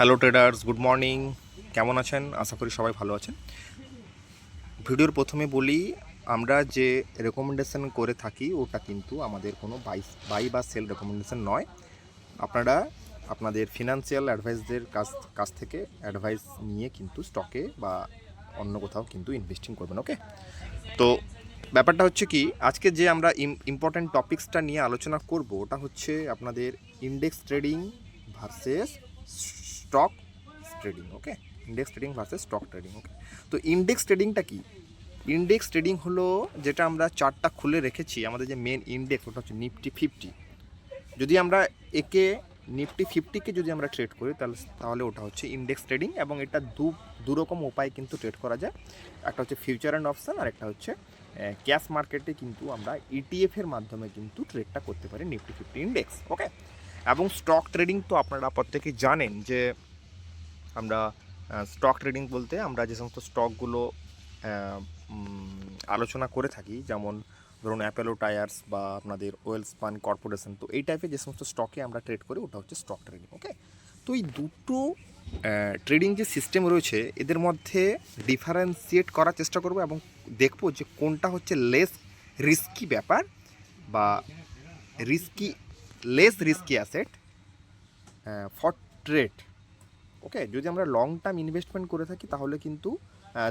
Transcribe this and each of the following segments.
Hello traders, good morning. কেমন আছেন? আশা করি সবাই ভালো আছেন। ভিডিওর প্রথমে বলি, আমরা যে রেকমেন্ডেশন করে থাকি ওটা কিন্তু আমাদের কোনো বাই বা সেল রেকমেন্ডেশন নয়। আপনারা আপনাদের ফিনান্সিয়াল অ্যাডভাইসদের কাছ থেকে অ্যাডভাইস নিয়ে কিন্তু স্টকে বা অন্য কোথাও কিন্তু ইনভেস্টিং করবেন। ওকে, তো ব্যাপারটা হচ্ছে কি, আজকে যে আমরা ইম্পর্ট্যান্ট টপিক্সটা নিয়ে আলোচনা করব ওটা হচ্ছে আপনাদের index trading versus stock trading. Okay, index trading versus stock trading. Okay, তো ইন্ডেক্স ট্রেডিংটা কি? ইন্ডেক্স ট্রেডিং হলো যেটা আমরা চার্টটা খুলে রেখেছি, আমাদের যে মেন ইন্ডেক্স ওটা হচ্ছে নিফটি 50। যদি আমরা একে নিফটি 50কে যদি আমরা ট্রেড করি তাহলে ওটা হচ্ছে ইন্ডেক্স ট্রেডিং, এবং এটা দু রকম উপায় কিন্তু ট্রেড করা যায়। একটা হচ্ছে ফিউচার অ্যান্ড অপশান, আর একটা হচ্ছে ক্যাশ মার্কেটে কিন্তু আমরা ইটিএফের মাধ্যমে কিন্তু ট্রেডটা করতে পারি নিফটি 50 ইন্ডেক্স। ওকে, এবং স্টক ট্রেডিং তো আপনারা প্রত্যেকেই জানেন যে আমরা স্টক ট্রেডিং বলতে আমরা যে সমস্ত স্টকগুলো আলোচনা করে থাকি, যেমন ধরুন অ্যাপোলো টায়ার্স বা আপনাদের ওয়েলস্পান কর্পোরেশন, তো এই টাইপের যে সমস্ত স্টকে আমরা ট্রেড করি ওটা হচ্ছে স্টক ট্রেডিং। ওকে, তো এই দুটো ট্রেডিং যে সিস্টেম রয়েছে এদের মধ্যে ডিফারেন্সিয়েট করার চেষ্টা করব এবং দেখব যে কোনটা হচ্ছে রিস্কি ব্যাপার বা risky risky asset for trade. Okay, যদি আমরা লং টার্ম ইনভেস্টমেন্ট করে থাকি তাহলে কিন্তু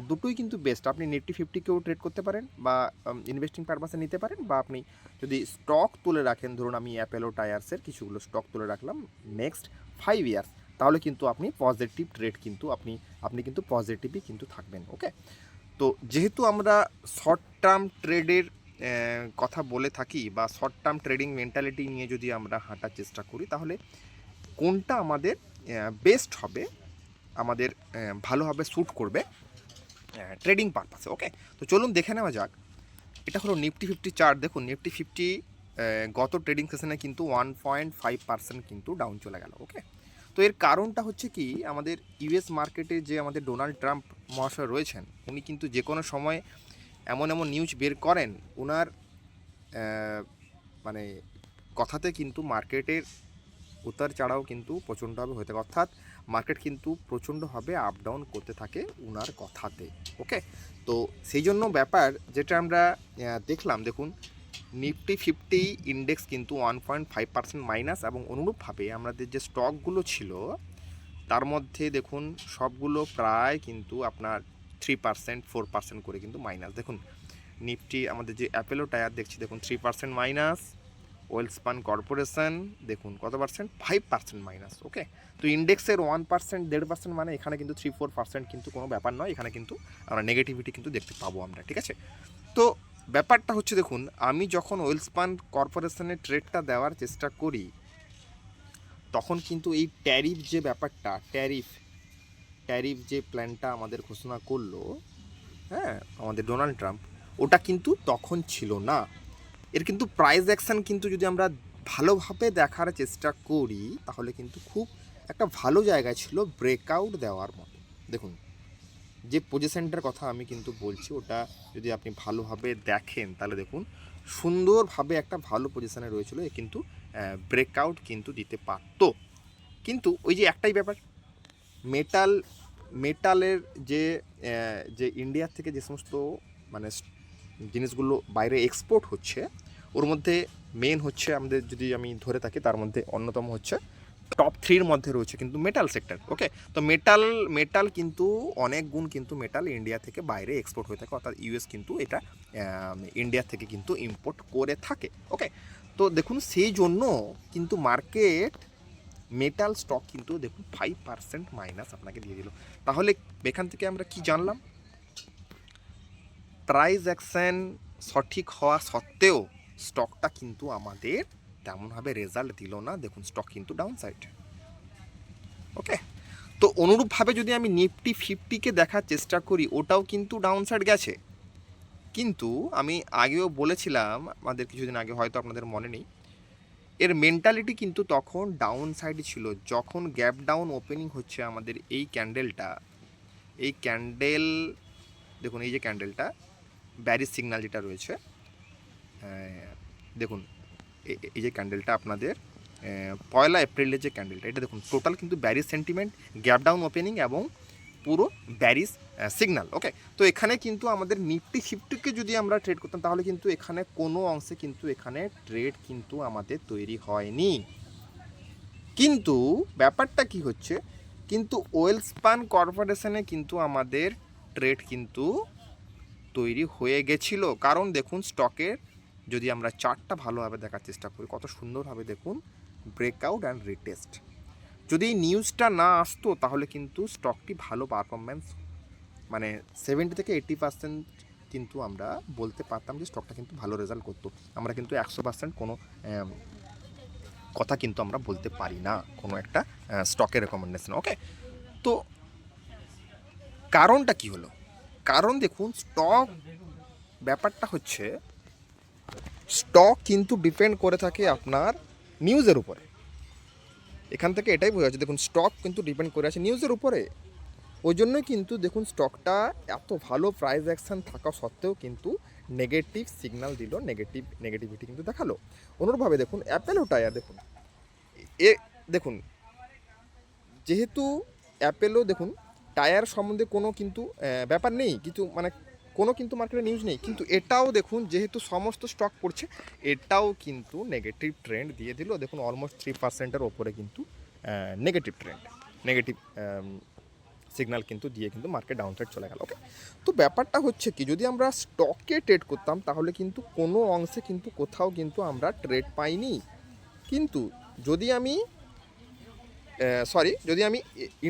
দুটোই কিন্তু বেস্ট। আপনি নিফটি 50কেও ট্রেড করতে পারেন বা ইনভেস্টিং পারপাসে নিতে পারেন, বা আপনি যদি স্টক তুলে রাখেন, ধরুন আমি অ্যাপোলো টায়ার্সের কিছুগুলো স্টক তুলে রাখলাম নেক্সট 5 ইয়ার্স, তাহলে কিন্তু আপনি পজিটিভ ট্রেড কিন্তু আপনি কিন্তু পজিটিভই কিন্তু থাকবেন। ওকে, তো যেহেতু আমরা শর্ট টার্ম ট্রেডের কথা বলে থাকি বা শর্ট টার্ম ট্রেডিং মেন্টালিটি নিয়ে যদি আমরা হাঁটার চেষ্টা করি, তাহলে কোনটা আমাদের বেস্ট হবে, আমাদের ভালোভাবে শ্যুট করবে ট্রেডিং পারপাসে। ওকে, তো চলুন দেখে নেওয়া যাক। এটা হলো নিফটি 50 চার্ট। দেখুন নিফটি 50 গত ট্রেডিং সেশনে কিন্তু 1.5% কিন্তু ডাউন চলে গেল। ওকে, তো এর কারণটা হচ্ছে কি, আমাদের ইউএস মার্কেটে যে আমাদের ডোনাল্ড ট্রাম্প মহাশয় রয়েছেন, উনি কিন্তু যে কোনো সময় এমন এমন নিউজ বের করেন, ওনার মানে কথাতে কিন্তু মার্কেটের উতার চড়াও কিন্তু প্রচণ্ডভাবে হয়ে থাকে, অর্থাৎ মার্কেট কিন্তু প্রচণ্ডভাবে আপ ডাউন করতে থাকে ওনার কথাতে। ওকে, তো সেই জন্য ব্যাপার যেটা আমরা দেখলাম, দেখুন নিফটি 50 ইন্ডেক্স কিন্তু 1.5% মাইনাস, এবং অনুরূপভাবে আমাদের যে স্টকগুলো ছিল তার মধ্যে দেখুন সবগুলো প্রায় কিন্তু আপনার 3% 4% করে কিন্তু মাইনাস। দেখুন নিফটি আমাদের যে অ্যাপোলো টায়ার দেখছি, দেখুন 3% মাইনাস। ওয়েলস্পান কর্পোরেশন দেখুন কত পার্সেন্ট, 5% মাইনাস। ওকে, তো ইন্ডেক্সের 1% 1.5% মানে এখানে কিন্তু 3-4% কিন্তু কোনো ব্যাপার নয়, এখানে কিন্তু আমরা নেগেটিভিটি কিন্তু দেখতে পাবো আমরা। ঠিক আছে, তো ব্যাপারটা হচ্ছে দেখুন, আমি যখন ওয়েলস্পান কর্পোরেশনের ট্রেডটা দেওয়ার চেষ্টা করি তখন কিন্তু এই ট্যারিফ যে ব্যাপারটা, ট্যারিফ যে প্ল্যানটা আমাদের ঘোষণা করলো, হ্যাঁ, আমাদের ডোনাল্ড ট্রাম্প, ওটা কিন্তু তখন ছিল না। এর কিন্তু প্রাইস অ্যাকশান কিন্তু যদি আমরা ভালোভাবে দেখার চেষ্টা করি তাহলে কিন্তু খুব একটা ভালো জায়গায় ছিল ব্রেকআউট দেওয়ার মতো। দেখুন যে পজিশনটার কথা আমি কিন্তু বলছি, ওটা যদি আপনি ভালোভাবে দেখেন তাহলে দেখুন সুন্দরভাবে একটা ভালো পজিশনে রয়েছিল, এ কিন্তু ব্রেকআউট কিন্তু দিতে পারতো। কিন্তু ওই যে একটাই ব্যাপার, মেটালের যে যে ইন্ডিয়ার থেকে যে সমস্ত মানে জিনিসগুলো বাইরে এক্সপোর্ট হচ্ছে, ওর মধ্যে মেন হচ্ছে আমাদের যদি আমি ধরে থাকি তার মধ্যে অন্যতম হচ্ছে টপ 3-র মধ্যে রয়েছে কিন্তু মেটাল সেক্টর। ওকে, তো মেটাল কিন্তু অনেক গুণ কিন্তু মেটাল ইন্ডিয়া থেকে বাইরে এক্সপোর্ট হয়ে থাকে, অর্থাৎ ইউএস কিন্তু এটা ইন্ডিয়া থেকে কিন্তু ইম্পোর্ট করে থাকে। ওকে, তো দেখুন সেই জন্য কিন্তু মার্কেট মেটাল স্টক কিন্তু দেখুন 5% মাইনাস আপনাকে দিয়ে দিল। তাহলে এখান থেকে আমরা কি জানলাম, প্রাইস অ্যাকশন সঠিক হওয়া সত্ত্বেও স্টকটা কিন্তু আমাদের তেমনভাবে রেজাল্ট দিল না। দেখুন স্টক কিন্তু ডাউন সাইড। ওকে, তো অনুরূপভাবে যদি আমি নিফটি 50কে দেখার চেষ্টা করি, ওটাও কিন্তু ডাউন সাইড গেছে। কিন্তু আমি আগেও বলেছিলাম, আমাদের কিছুদিন আগে, হয়তো আপনাদের মনে নেই, এর মেন্টালিটি কিন্তু তখন ডাউন সাইড ছিল। যখন গ্যাপ ডাউন ওপেনিং হচ্ছে আমাদের এই ক্যান্ডেলটা, এই ক্যান্ডেল দেখুন, এই যে ক্যান্ডেলটা ব্যারিজ সিগন্যাল যেটা রয়েছে, দেখুন এই যে ক্যান্ডেলটা আপনাদের পয়লা এপ্রিলের যে ক্যান্ডেলটা, এটা দেখুন টোটাল কিন্তু barriers sentiment, gap down opening এবং পুরো ব্যারিস সিগন্যাল। ওকে, তো এখানে কিন্তু আমাদের নিফটি ফিফটিকে যদি আমরা ট্রেড করতাম তাহলে কিন্তু এখানে কোনো অংশে কিন্তু এখানে ট্রেড কিন্তু আমাদের তৈরি হয়নি। কিন্তু ব্যাপারটা কি হচ্ছে, কিন্তু ওয়েলস্পান কর্পোরেশনে কিন্তু আমাদের ট্রেড কিন্তু তৈরি হয়ে গেছিল। কারণ দেখুন স্টকের যদি আমরা চার্টটা ভালোভাবে দেখার চেষ্টা করি, কত সুন্দরভাবে দেখুন ব্রেকআউট অ্যান্ড রিটেস্ট। যদি এই নিউজটা না আসতো তাহলে কিন্তু স্টকটি ভালো পারফরম্যান্স, মানে 70 থেকে 80% কিন্তু আমরা বলতে পারতাম যে স্টকটা কিন্তু ভালো রেজাল্ট করতো। আমরা কিন্তু 100% কোনো কথা কিন্তু আমরা বলতে পারি না কোনো একটা স্টকের রেকমেন্ডেশন। ওকে, তো কারণটা কি হলো? কারণ দেখুন স্টক, ব্যাপারটা হচ্ছে স্টক কিন্তু ডিপেন্ড করে থাকে আপনার নিউজের উপরে। এখান থেকে এটাই বোঝা যাচ্ছে, দেখুন স্টক কিন্তু ডিপেন্ড করে আছে নিউজের উপরে। ওই জন্যই কিন্তু দেখুন স্টকটা এত ভালো প্রাইস অ্যাকশন থাকা সত্ত্বেও কিন্তু নেগেটিভ সিগন্যাল দিল, নেগেটিভিটি কিন্তু দেখালো। অনুরূপভাবে দেখুন অ্যাপেলো টায়ার, দেখুন দেখুন যেহেতু অ্যাপেলো দেখুন টায়ার সম্বন্ধে কোনো কিন্তু ব্যাপার নেই, কিছু মানে কোনো কিন্তু মার্কেটে নিউজ নেই, কিন্তু এটাও দেখুন যেহেতু সমস্ত স্টক পড়ছে এটাও কিন্তু নেগেটিভ ট্রেন্ড দিয়ে দিল। দেখুন অলমোস্ট 3%-এর ওপরে কিন্তু নেগেটিভ ট্রেন্ড, নেগেটিভ সিগন্যাল কিন্তু দিয়ে কিন্তু মার্কেট ডাউন সাইড চলে গেল। ওকে, তো ব্যাপারটা হচ্ছে কি, যদি আমরা স্টকে ট্রেড করতাম তাহলে কিন্তু কোনো অংশে কিন্তু কোথাও কিন্তু আমরা ট্রেড পাইনি। কিন্তু যদি আমি যদি আমি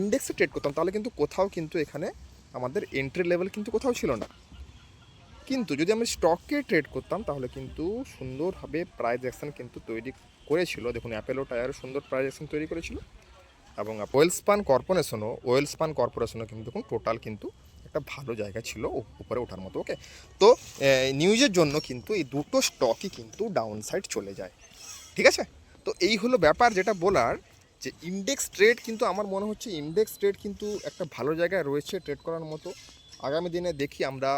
ইন্ডেক্সে ট্রেড করতাম তাহলে কিন্তু কোথাও কিন্তু এখানে আমাদের এন্ট্রি লেভেল কিন্তু কোথাও ছিল না। কিন্তু যদি আমি স্টকে ট্রেড করতাম তাহলে কিন্তু সুন্দরভাবে প্রাইস অ্যাকশন কিন্তু তৈরি করেছিল। দেখুন অ্যাপেলো টায়ারও সুন্দর প্রাইস অ্যাকশন তৈরি করেছিল এবং ওয়েলস্পান কর্পোরেশনও কিন্তু দেখুন টোটাল কিন্তু একটা ভালো জায়গা ছিল উপরে ওঠার মতো। ওকে, তো নিউজের জন্য কিন্তু এই দুটো স্টকই কিন্তু ডাউন সাইড চলে যায়। ঠিক আছে, তো এই হলো ব্যাপার যেটা বলার, যে ইন্ডেক্স ট্রেড কিন্তু আমার মনে হচ্ছে ইন্ডেক্স ট্রেড কিন্তু একটা ভালো জায়গায় রয়েছে ট্রেড করার মতো। আগামী দিনে দেখি আমরা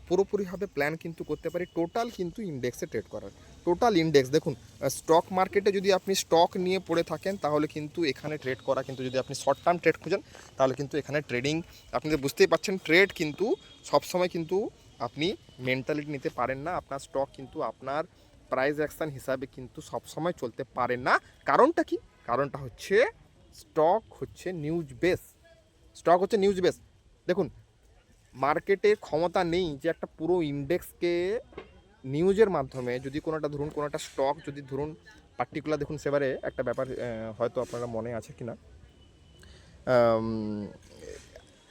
পুরোপুরিভাবে প্ল্যান কিন্তু করতে পারি টোটাল কিন্তু ইন্ডেক্সে ট্রেড করার। টোটাল ইন্ডেক্স দেখুন, স্টক মার্কেটে যদি আপনি স্টক নিয়ে পড়ে থাকেন তাহলে কিন্তু এখানে ট্রেড করা, কিন্তু যদি আপনি শর্ট টার্ম ট্রেড খুঁজেন তাহলে কিন্তু এখানে ট্রেডিং, আপনি তো বুঝতেই পারছেন ট্রেড কিন্তু সবসময় কিন্তু আপনি মেন্টালিটি নিতে পারেন না। আপনার স্টক কিন্তু আপনার প্রাইস অ্যাকশন হিসাবে কিন্তু সবসময় চলতে পারে না। কারণটা কি? কারণটা হচ্ছে স্টক হচ্ছে নিউজ বেস। দেখুন মার্কেটে ক্ষমতা নেই যে একটা পুরো ইন্ডেক্সকে নিউজের মাধ্যমে, যদি কোনোটা ধরুন কোনো একটা স্টক যদি ধরুন পার্টিকুলার, দেখুন সেবারে একটা ব্যাপার হয়তো আপনারা মনে আছে কি না,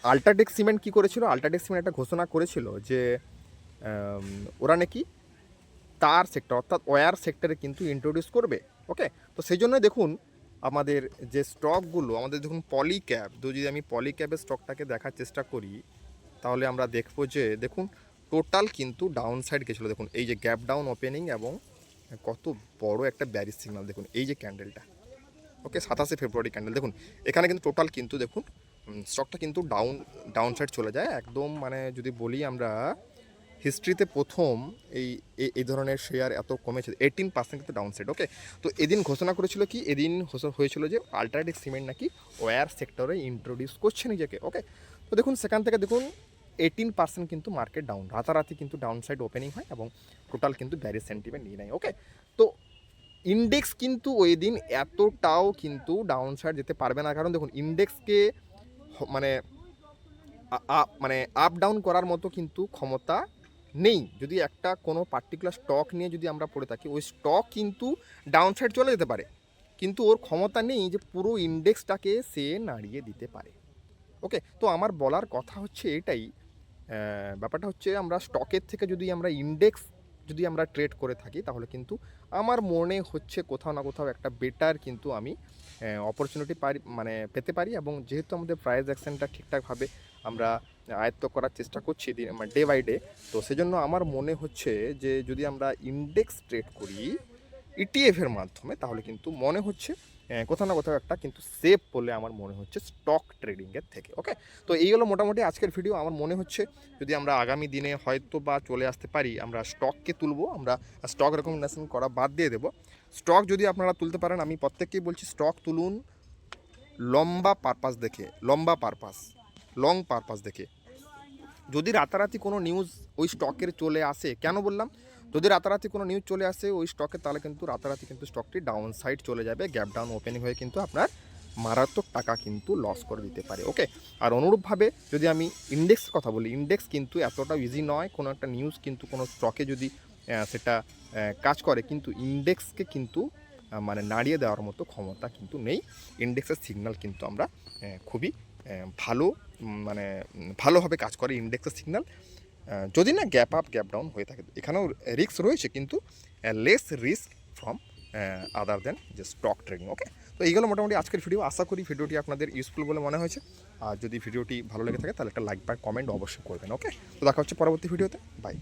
আল্ট্রাটেক সিমেন্ট কী করেছিল, আল্ট্রাটেক সিমেন্ট একটা ঘোষণা করেছিল যে ওরা নাকি তার সেক্টর অর্থাৎ ওয়্যার সেক্টরে কিন্তু ইন্ট্রোডিউস করবে। ওকে, তো সেই জন্য দেখুন আমাদের যে স্টকগুলো, আমাদের দেখুন পলিক্যাব, যদি আমি পলিক্যাবের স্টকটাকে দেখার চেষ্টা করি তাহলে আমরা দেখব যে দেখুন টোটাল কিন্তু ডাউন সাইড গেছিলো। দেখুন এই যে গ্যাপ ডাউন ওপেনিং এবং কত বড় একটা ব্যারিস সিগন্যাল, দেখুন এই যে ক্যান্ডেলটা, ওকে 27 ফেব্রুয়ারি ক্যান্ডেল, দেখুন এখানে কিন্তু টোটাল কিন্তু দেখুন স্টকটা কিন্তু ডাউন সাইড চলে যায় একদম। মানে যদি বলি আমরা হিস্ট্রিতে প্রথম এই ধরনের শেয়ার এত কমেছে, 18% কিন্তু ডাউন সাইড। ওকে, তো এদিন ঘোষণা করেছিল কি, এদিন হয়েছিল যে আল্ট্রাটেক সিমেন্ট নাকি ওয়্যার সেক্টরে ইন্ট্রোডিউস করছে নিজেকে। ওকে, তো দেখুন সেখান থেকে দেখুন 18% কিন্তু মার্কেট ডাউন, রাতারাতি কিন্তু ডাউন সাইড ওপেনিং হয় এবং টোটাল কিন্তু ব্যারিস সেন্টিমেন্ট নিয়ে নেয়। ওকে, তো ইন্ডেক্স কিন্তু ওই দিন এতটাও কিন্তু ডাউন সাইড যেতে পারবে না, কারণ দেখুন ইন্ডেক্সকে মানে মানে আপ ডাউন করার মতো কিন্তু ক্ষমতা নেই। যদি একটা কোনো পার্টিকুলার স্টক নিয়ে যদি আমরা পড়ে থাকি, ওই স্টক কিন্তু ডাউন সাইড চলে যেতে পারে, কিন্তু ওর ক্ষমতা নেই যে পুরো ইন্ডেক্সটাকে সে নাড়িয়ে দিতে পারে। ওকে, তো আমার বলার কথা হচ্ছে এটাই, ব্যাপারটা হচ্ছে আমরা স্টকের থেকে যদি আমরা ইন্ডেক্স যদি আমরা ট্রেড করে থাকি তাহলে কিন্তু আমার মনে হচ্ছে কোথাও না কোথাও একটা বেটার কিন্তু আমি অপরচুনিটি মানে পেতে পারি। এবং যেহেতু আমাদের প্রাইস অ্যাকশনটা ঠিকঠাকভাবে আমরা আয়ত্ত করার চেষ্টা করছি ডে বাই ডে, তো সেজন্য আমার মনে হচ্ছে যে যদি আমরা ইন্ডেক্স ট্রেড করি ইটিএফের মাধ্যমে তাহলে কিন্তু মনে হচ্ছে কোথাও না কোথাও একটা কিন্তু সেফ বলে আমার মনে হচ্ছে স্টক ট্রেডিংয়ের থেকে। ওকে, তো এই হলো মোটামুটি আজকের ভিডিও। আমার মনে হচ্ছে যদি আমরা আগামী দিনে হয়তো বা চলে আসতে পারি, আমরা স্টককে তুলবো, আমরা স্টক রেকমেন্ডেশন করা বাদ দিয়ে দেবো, স্টক যদি আপনারা তুলতে পারেন, আমি প্রত্যেককেই বলছি স্টক তুলুন লম্বা পারপাস দেখে, লং পারপাস দেখে। যদি রাতারাতি কোনো নিউজ ওই স্টকের চলে আসে, কেন বললাম, যদি রাতারাতি কোনো নিউজ চলে আসে ওই স্টকে, তাহলে কিন্তু রাতারাতি কিন্তু স্টকটি ডাউন সাইড চলে যাবে, গ্যাপ ডাউন ওপেনিং হয়ে কিন্তু আপনার মারাত্মক টাকা কিন্তু লস করে দিতে পারে। ওকে, আর অনুরূপভাবে যদি আমি ইন্ডেক্স কথা বলি, ইন্ডেক্স কিন্তু এতটা ইজি নয়। কোনো একটা নিউজ কিন্তু কোনো স্টকে যদি সেটা কাজ করে, কিন্তু ইন্ডেক্সকে কিন্তু মানে নাড়িয়ে দেওয়ার মতো ক্ষমতা কিন্তু নেই। ইন্ডেক্সের সিগন্যাল কিন্তু আমরা খুবই ভালো মানে ভালোভাবে কাজ করে ইন্ডেক্সের সিগন্যাল, যদি না গ্যাপ আপ গ্যাপ ডাউন হয়ে থাকে। এখানেও রিস্ক রয়েছে, কিন্তু লেস রিস্ক ফ্রম আদার দেন যে স্টক ট্রেডিং। ওকে, তো এইগুলো মোটামুটি আজকের ভিডিও। আশা করি ভিডিওটি আপনাদের ইউজফুল বলে মনে হয়েছে। আর যদি ভিডিওটি ভালো লেগে থাকে তাহলে একটা লাইক বা কমেন্ট অবশ্যই করবেন। ওকে, তো দেখা হচ্ছে পরবর্তী ভিডিওতে। বাই।